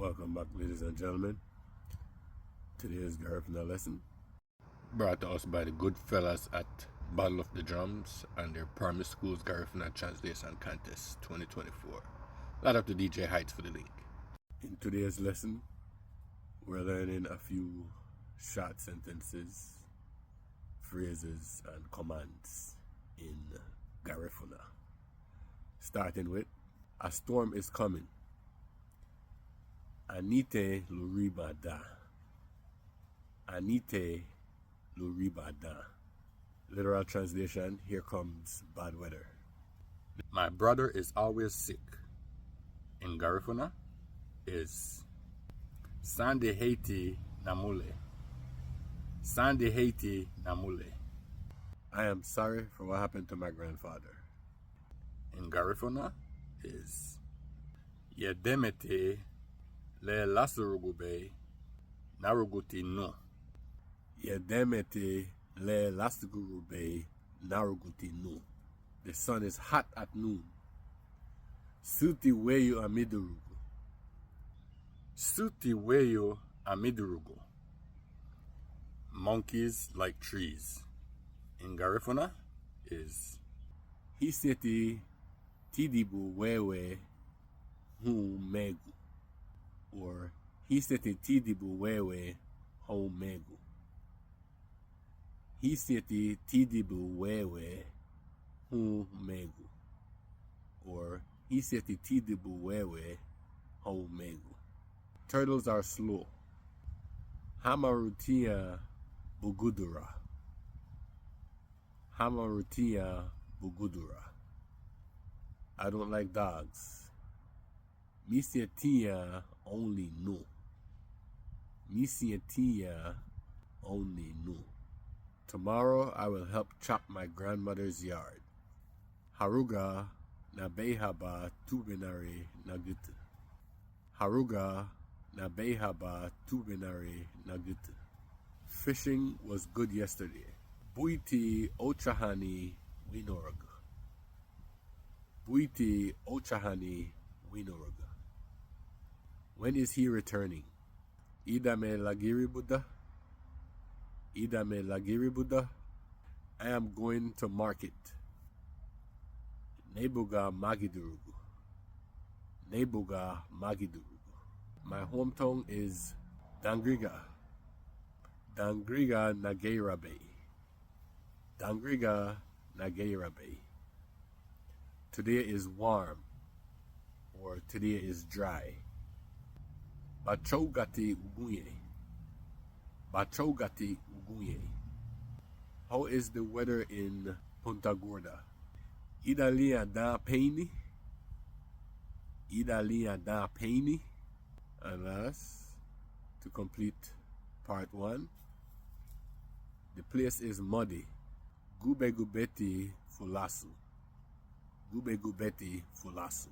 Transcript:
Welcome back, ladies and gentlemen. Today's Garifuna lesson brought to us by the good fellas at Battle of the Drums and their Primary Schools Garifuna Translation Contest 2024. Lot up to DJ Heights for the link. In today's lesson, we're learning a few short sentences, phrases, and commands in Garifuna. Starting with, a storm is coming. Anite luribada. Anite luribada. Literal translation, here comes bad weather. My brother is always sick. In Garifuna is Sande Haiti Namule. Sande Haiti Namule. I am sorry for what happened to my grandfather. In Garifuna is Yedemete Le Lasurugube Naruguti no. Yedemete Le Lasurugube Naruguti no. The sun is hot at noon. Suti weyo amidurugu. Suti weyo amidurugu. Monkeys like trees. In Garifuna is Hiseti Tidibu wewe hu megu. Or Hiseti Tidibu wewe hu megu. Hiseti Tidibu wewe hu megu. Or Hiseti Tidibu wewe hu megu. Turtles are slow. Hamarutia bugudura. Hamarutia bugudura. I don't like dogs. Misietia only no. Misietia only no. Tomorrow I will help chop my grandmother's yard. Haruga na behaba tubinari nagutu. Haruga na behaba tubinari nagutu. Fishing was good yesterday. Buiti ochahani winoroga. Buiti ochahani winoroga. When is he returning? Idame lagiri Buddha. Idame lagiri Buddha. I am going to market. Nebuga magidurugu. Nebuga magidurugu. My hometown is Dangriga. Dangriga Nageirabe. Dangriga Nageirabe. Today is warm, or today is dry. Bachogati ugunye. Bachogati ugunye. How is the weather in Punta Gorda? Idalia da Paini. Idalia da Paini. And last, to complete part 1, the place is muddy. Gube gubeti fulasu. Gube gubeti fulasu.